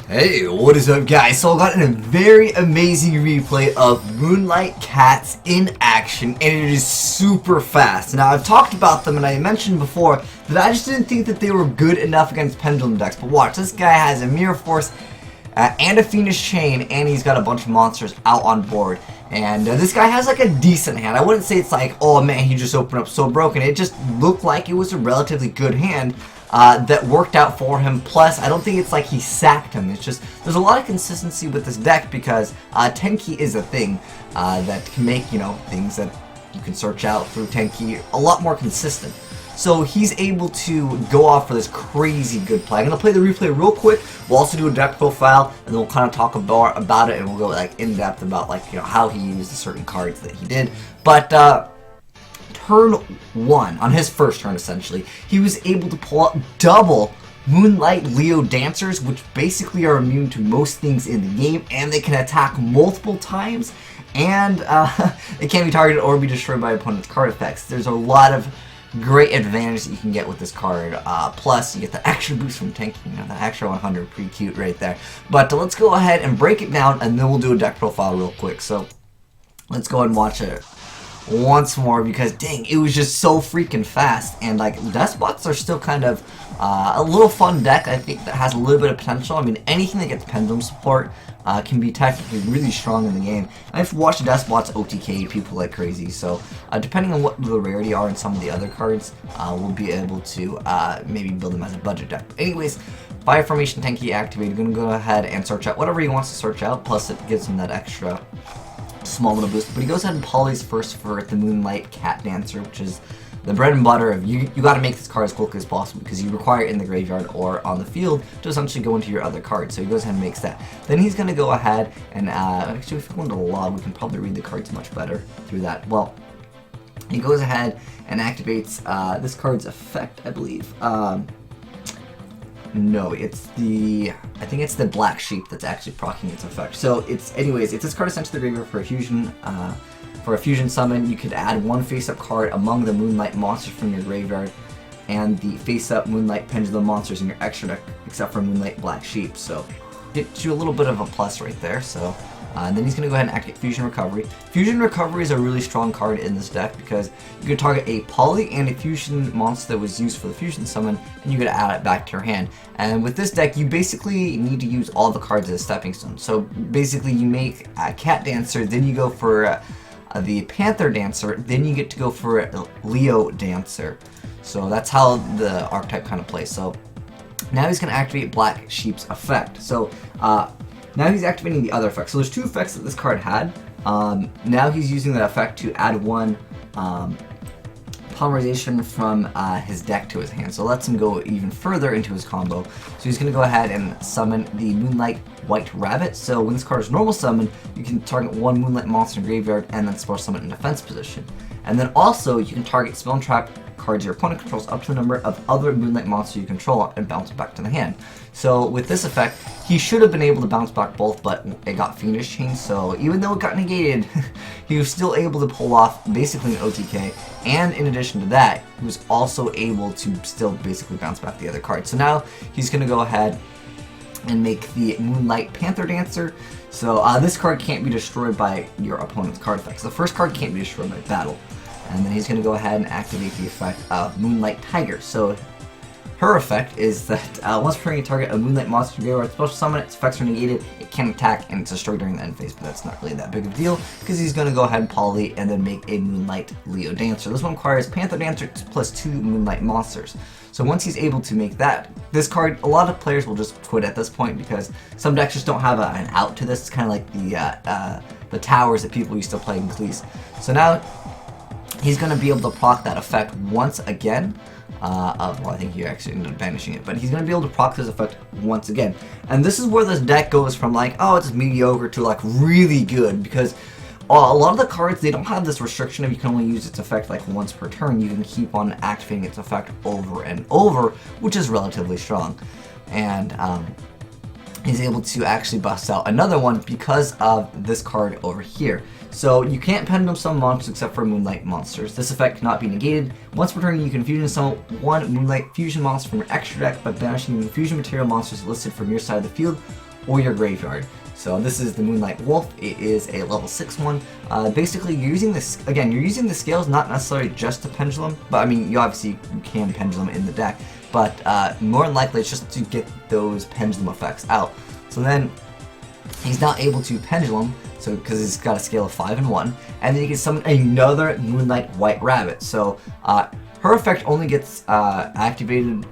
Hey, what is up guys? So I got a very amazing replay of Moonlight cats in action, and it is super fast. Now I've talked about them and I mentioned before that I just didn't think that they were good enough against pendulum decks, but watch, this guy has a mirror force and a fiendish chain, and he's got a bunch of monsters out on board. And this guy has like a decent hand. I wouldn't say it's like, oh man, he just opened up so broken. It just looked like it was a relatively good hand that worked out for him. Plus, I don't think it's like he sacked him. It's just, there's a lot of consistency with this deck because Tenki is a thing that can make, you know, things that you can search out through Tenki a lot more consistent. So he's able to go off for this crazy good play. I'm going to play the replay real quick. We'll also do a deck profile, and then we'll kind of talk about it, and we'll go like in depth about like, you know, how he used the certain cards that he did. But turn 1, on his first turn essentially, he was able to pull out double Moonlight Leo Dancers, which basically are immune to most things in the game, and they can attack multiple times, and it can't be targeted or be destroyed by opponent's card effects. There's a lot of great advantage that you can get with this card. Plus, you get the extra boost from Tenki, you know, the extra 100, pretty cute right there. But let's go ahead and break it down, and then we'll do a deck profile real quick. So let's go ahead and watch it once more because dang, it was just so freaking fast. And like, Box are still kind of a little fun deck, I think, that has a little bit of potential. I mean, anything that gets pendulum support can be technically really strong in the game. I've watched Box OTK people like crazy, so depending on what the rarity are in some of the other cards, we'll be able to maybe build them as a budget deck. But anyways, Fire Formation Tenki activated. Going to go ahead and search out whatever he wants to search out, plus it gives him that extra small little boost. But he goes ahead and polys first for the Moonlight Cat Dancer, which is the bread and butter of you got to make this card as quickly as possible because you require it in the graveyard or on the field to essentially go into your other cards. So he goes ahead and makes that. Then he's going to go ahead and actually, if we go into the log, we can probably read the cards much better through that. Well, he goes ahead and activates this card's effect, I believe. No, it's the, I think it's the Black Sheep that's actually proccing its effect. So it's, anyways, if this card is sent to the graveyard for a fusion summon, you could add one face-up card among the Moonlight monsters from your graveyard and the face-up Moonlight Pendulum monsters in your extra deck, except for Moonlight Black Sheep. So get you a little bit of a plus right there. So and then he's going to go ahead and activate Fusion Recovery. Fusion Recovery is a really strong card in this deck because you could target a poly and a fusion monster that was used for the fusion summon, and you could add it back to your hand. And with this deck, you basically need to use all the cards as a stepping stone. So basically, you make a Cat Dancer, then you go for the Panther Dancer, then you get to go for a Leo Dancer. So that's how the archetype kind of plays. So now he's going to activate Black Sheep's effect. So now he's activating the other effect. So there's two effects that this card had. Now he's using that effect to add one polymerization from his deck to his hand. So it lets him go even further into his combo. So he's going to go ahead and summon the Moonlight White Rabbit. So when this card is normal summon, you can target one Moonlight monster in graveyard and then spell summon in defense position. And then also you can target spell and trap cards your opponent controls up to the number of other Moonlight monsters you control and bounce it back to the hand. So with this effect, he should have been able to bounce back both, but it got Fiendish Chain, so even though it got negated, he was still able to pull off basically an OTK, and in addition to that, he was also able to still basically bounce back the other cards. So now he's going to go ahead and make the Moonlight Panther Dancer. So this card can't be destroyed by your opponent's card effects. The first card can't be destroyed by battle. And then he's going to go ahead and activate the effect of Moonlight Tiger. So her effect is that once per turn you target a Moonlight monster graveyard special summon, its effects are negated, it can attack, and it's destroyed during the end phase, but that's not really that big of a deal because he's going to go ahead and poly and then make a Moonlight Leo Dancer. This one requires Panther Dancer plus 2 Moonlight monsters. So once he's able to make that, this card, a lot of players will just quit at this point because some decks just don't have an out to this. It's kind of like the towers that people used to play in Cleese. So now he's going to be able to proc that effect once again. Well, I think he actually ended up banishing it, but he's going to be able to proc this effect once again. And this is where this deck goes from like, oh, it's mediocre to like really good, because a lot of the cards, they don't have this restriction of you can only use its effect like once per turn. You can keep on activating its effect over and over, which is relatively strong. And he's able to actually bust out another one because of this card over here. So you can't pendulum summon monsters except for Moonlight monsters. This effect cannot be negated. Once per turn, you can fusion summon one Moonlight fusion monster from your extra deck by banishing the fusion material monsters listed from your side of the field or your graveyard. So this is the Moonlight Wolf. It is a level 6 one. Basically, you're using this, again, you're using the scales not necessarily just to pendulum, but I mean, you obviously can pendulum in the deck, but more than likely it's just to get those pendulum effects out. So then he's not able to pendulum, so because he's got a scale of 5 and 1, and then you can summon another Moonlight White Rabbit. So her effect only gets activated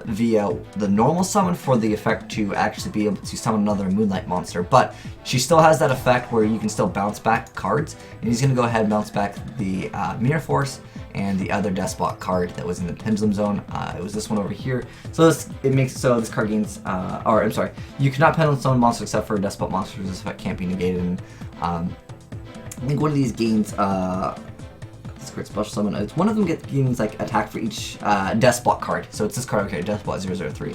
via the normal summon for the effect to actually be able to summon another Moonlight monster, but she still has that effect where you can still bounce back cards, and he's going to go ahead and bounce back the Mirror Force and the other Despot card that was in the Pendulum Zone. It was this one over here. So it makes it so this card gains, or I'm sorry, you cannot Pendulum Summon monsters except for Despot monsters. This effect can't be negated, and I think one of these gains, special summon. It's one of them gains like attack for each Despot card. So it's this card over here, Despot 003.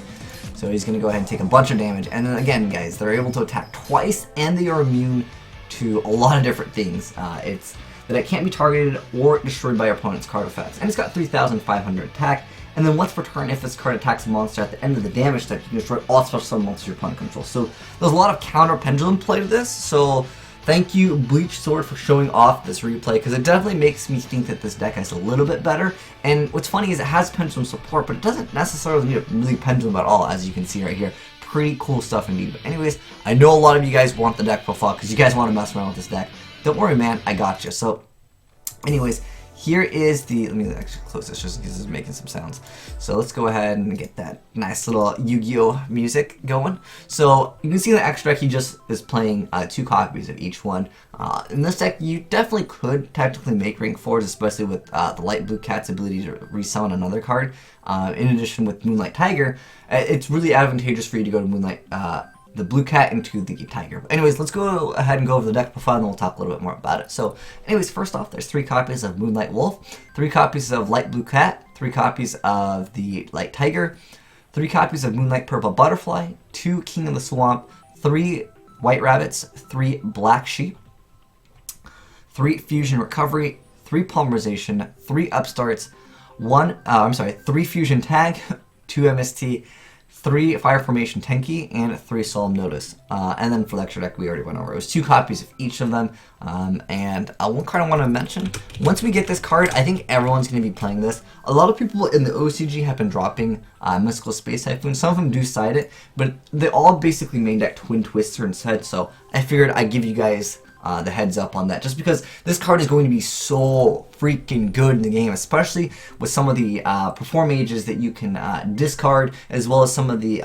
So he's going to go ahead and take a bunch of damage. And then again, guys, they're able to attack twice, and they are immune to a lot of different things. It's that it can't be targeted or destroyed by your opponent's card effects. And it's got 3,500 attack. And then once per turn, if this card attacks a monster at the end of the damage step, you can destroy all special summon monsters your opponent controls. So there's a lot of counter pendulum play to this. So thank you, Bleach Sword, for showing off this replay, because it definitely makes me think that this deck is a little bit better. And what's funny is it has pendulum support, but it doesn't necessarily need a really pendulum at all, as you can see right here. Pretty cool stuff indeed. But anyways, I know a lot of you guys want the deck profile because you guys want to mess around with this deck. Don't worry, man, I got you. So anyways, here is the, let me actually close this just because it's making some sounds. So let's go ahead and get that nice little Yu-Gi-Oh music going. So you can see the extra deck, he just is playing 2 copies of each one. In this deck, you definitely could technically make rank 4s, especially with the Light Blue Cat's ability to resummon another card. In addition, with Moonlight Tiger, it's really advantageous for you to go to Moonlight, the Blue Cat into the Tiger. But anyways, let's go ahead and go over the deck profile, and we'll talk a little bit more about it. So anyways, first off, there's 3 copies of Moonlight Wolf, 3 copies of Light Blue Cat, 3 copies of the Light Tiger, 3 copies of Moonlight Purple Butterfly, 2 King of the Swamp, 3 White Rabbits, 3 Black Sheep, 3 Fusion Recovery, 3 Polymerization, 3 Upstarts, 3 Fusion Tag, 2 MST, 3 Fire Formation Tenki, and 3 Solemn Notice. And then for the extra deck, we already went over. It was 2 copies of each of them. And one card I want to mention, once we get this card, I think everyone's going to be playing this. A lot of people in the OCG have been dropping Mystical Space Typhoon. Some of them do side it, but they all basically main deck Twin Twister instead. So I figured I'd give you guys the heads up on that, just because this card is going to be so freaking good in the game, especially with some of the perform mages that you can discard, as well as some of the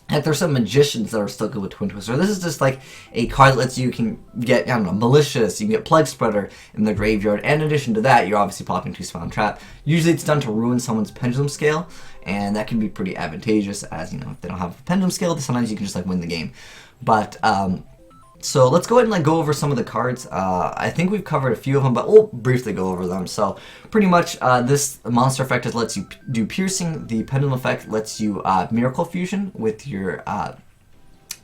heck, there's some magicians that are still good with Twin Twister. This is just like a card that lets you can get, I don't know, Malicious, you can get Plague Spreader in the graveyard, and in addition to that, you're obviously popping 2 Spawn Trap. Usually it's done to ruin someone's pendulum scale, and that can be pretty advantageous, as, you know, if they don't have a pendulum scale, sometimes you can just like win the game. But so let's go ahead and go over some of the cards. I think we've covered a few of them, but we'll briefly go over them. So pretty much this monster effect just lets you do piercing. The pendulum effect lets you miracle fusion with your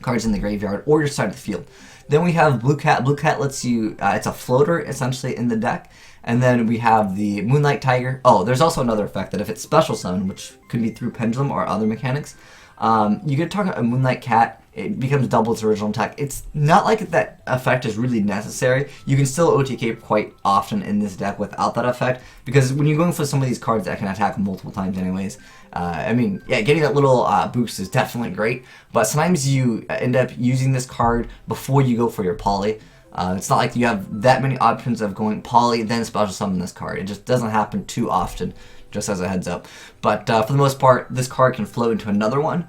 cards in the graveyard or your side of the field. Then we have Blue Cat. Blue Cat lets you, it's a floater essentially in the deck. And then we have the Moonlight Tiger. Oh, there's also another effect that if it's special summon, which could be through pendulum or other mechanics, you can target a Moonlight Cat. It becomes double its original attack. It's not like that effect is really necessary. You can still OTK quite often in this deck without that effect, because when you're going for some of these cards that can attack multiple times anyways, I mean, yeah, getting that little boost is definitely great, but sometimes you end up using this card before you go for your poly. It's not like you have that many options of going poly, then special summon this card. It just doesn't happen too often, just as a heads up. But for the most part, this card can float into another one.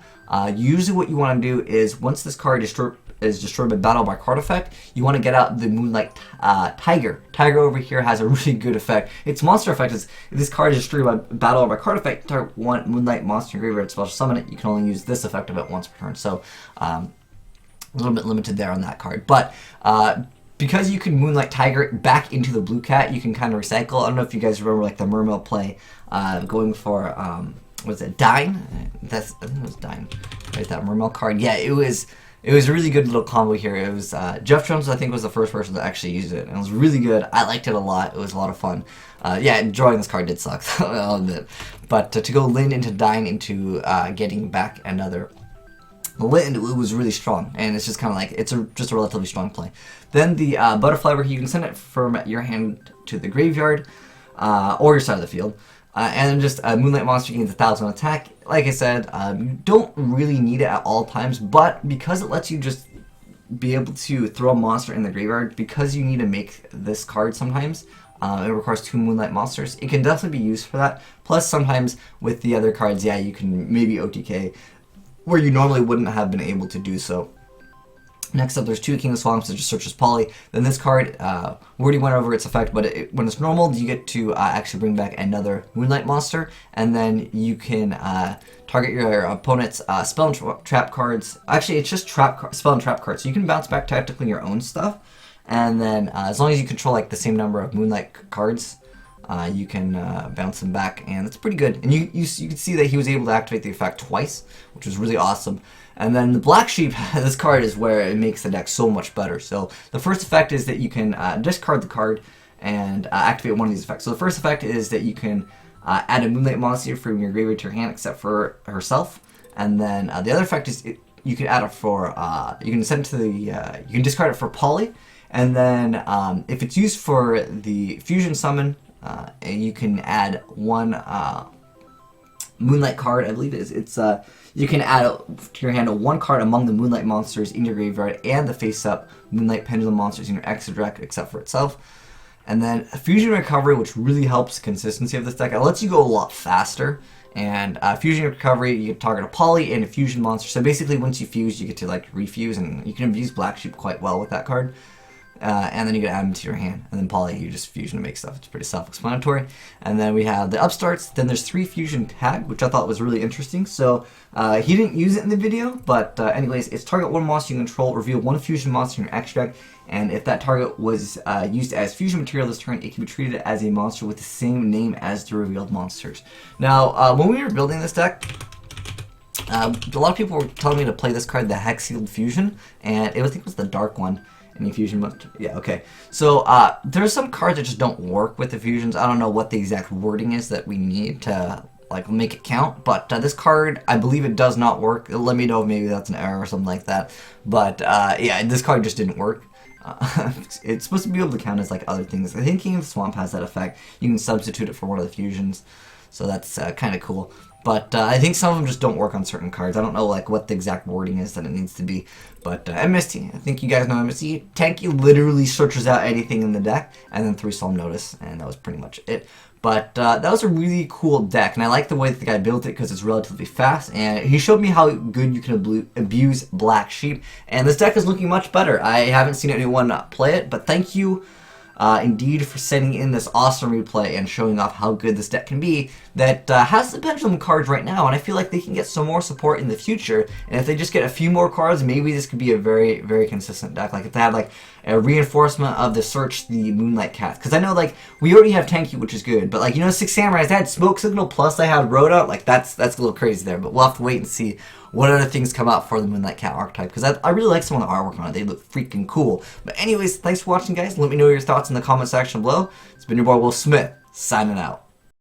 Usually what you want to do is, once this card is destroyed by battle by card effect, you want to get out the Moonlight Tiger. Tiger over here has a really good effect. Its monster effect is, if this card is destroyed by battle or by card effect, target one Moonlight monster in your graveyard, special summon it. You can only use this effect of it once per turn. So a little bit limited there on that card. But because you can Moonlight Tiger it back into the Blue Cat, you can kind of recycle. I don't know if you guys remember like the Mermail play, going for was it Dine? I think it was Dine. Right, that Mermail card. Yeah, it was a really good little combo here. It was Jeff Jones, I think, was the first person to actually use it, and it was really good. I liked it a lot. It was a lot of fun. Yeah, drawing this card did suck, I'll admit. But to go Lin into Dine into getting back another The lit and duel was really strong, and it's just kind of like, it's just a relatively strong play. Then the butterfly, where you can send it from your hand to the graveyard, or your side of the field. And then just a Moonlight monster gains 1,000 attack. Like I said, you don't really need it at all times, but because it lets you just be able to throw a monster in the graveyard, because you need to make this card sometimes, it requires 2 Moonlight monsters. It can definitely be used for that. Plus, sometimes with the other cards, yeah, you can maybe OTK, where you normally wouldn't have been able to do so. Next up, there's 2 King of Swamps that just searches Poly. Then this card, we already went over its effect, but when it's normal, you get to actually bring back another Moonlight monster, and then you can target your opponent's spell and trap cards. Actually, it's just spell and trap cards, so you can bounce back technically your own stuff, and then as long as you control like the same number of Moonlight cards, you can bounce them back, and it's pretty good. And you can see that he was able to activate the effect twice, which was really awesome. And then the Black Sheep, this card is where it makes the deck so much better. So the first effect is that you can discard the card and activate one of these effects. So the first effect is that you can add a Moonlight monster from your graveyard to your hand, except for herself. And then the other effect is you can add it for, you can send it to the, you can discard it for Poly. And then if it's used for the fusion summon, you can add one Moonlight card. I believe it's you can add to your hand one card among the Moonlight monsters in your graveyard and the face-up Moonlight pendulum monsters in your extra deck, except for itself. And then Fusion Recovery, which really helps consistency of this deck. It lets you go a lot faster. And Fusion Recovery, you can target a Poly and a Fusion monster. So basically, once you fuse, you get to like refuse, and you can abuse Black Sheep quite well with that card. And then you can add them to your hand, and then Poly, you just fusion to make stuff. It's pretty self-explanatory. And then we have the upstarts. Then there's 3 fusion tag, which I thought was really interesting. So he didn't use it in the video, but anyways, it's target 1 monster you control, reveal 1 fusion monster in your extra deck, and if that target was used as fusion material this turn, it can be treated as a monster with the same name as the revealed monsters. Now, when we were building this deck, a lot of people were telling me to play this card, the Hex-Sealed Fusion, and I think it was the dark one. Any fusion monster? Yeah, okay. So there's some cards that just don't work with the fusions. I don't know what the exact wording is that we need to like make it count, but this card, I believe it does not work. Let me know if maybe that's an error or something like that. But yeah, this card just didn't work. It's supposed to be able to count as like other things. I think King of the Swamp has that effect. You can substitute it for one of the fusions, so that's kind of cool. But I think some of them just don't work on certain cards. I don't know like what the exact wording is that it needs to be. But MST, I think you guys know MST. Tanky literally searches out anything in the deck, and then 3 Solemn Notice, and that was pretty much it. But that was a really cool deck, and I like the way that the guy built it because it's relatively fast, and he showed me how good you can abuse Black Sheep, and this deck is looking much better. I haven't seen anyone play it, but thank you indeed for sending in this awesome replay and showing off how good this deck can be that has the pendulum cards right now, and I feel like they can get some more support in the future, and if they just get a few more cards, maybe this could be a very, very consistent deck. Like if they had like a reinforcement of the Search the Moonlight Cats, because I know like we already have Tanky, which is good, but like you know 6 Samurais, they had Smoke Signal plus they had Rhoda, like that's a little crazy there, but we'll have to wait and see what other things come out for the Moonlight Cat archetype, because I really like some of the artwork on it. They look freaking cool. But anyways, thanks for watching, guys. Let me know your thoughts in the comment section below. It's been your boy Will Smith, signing out.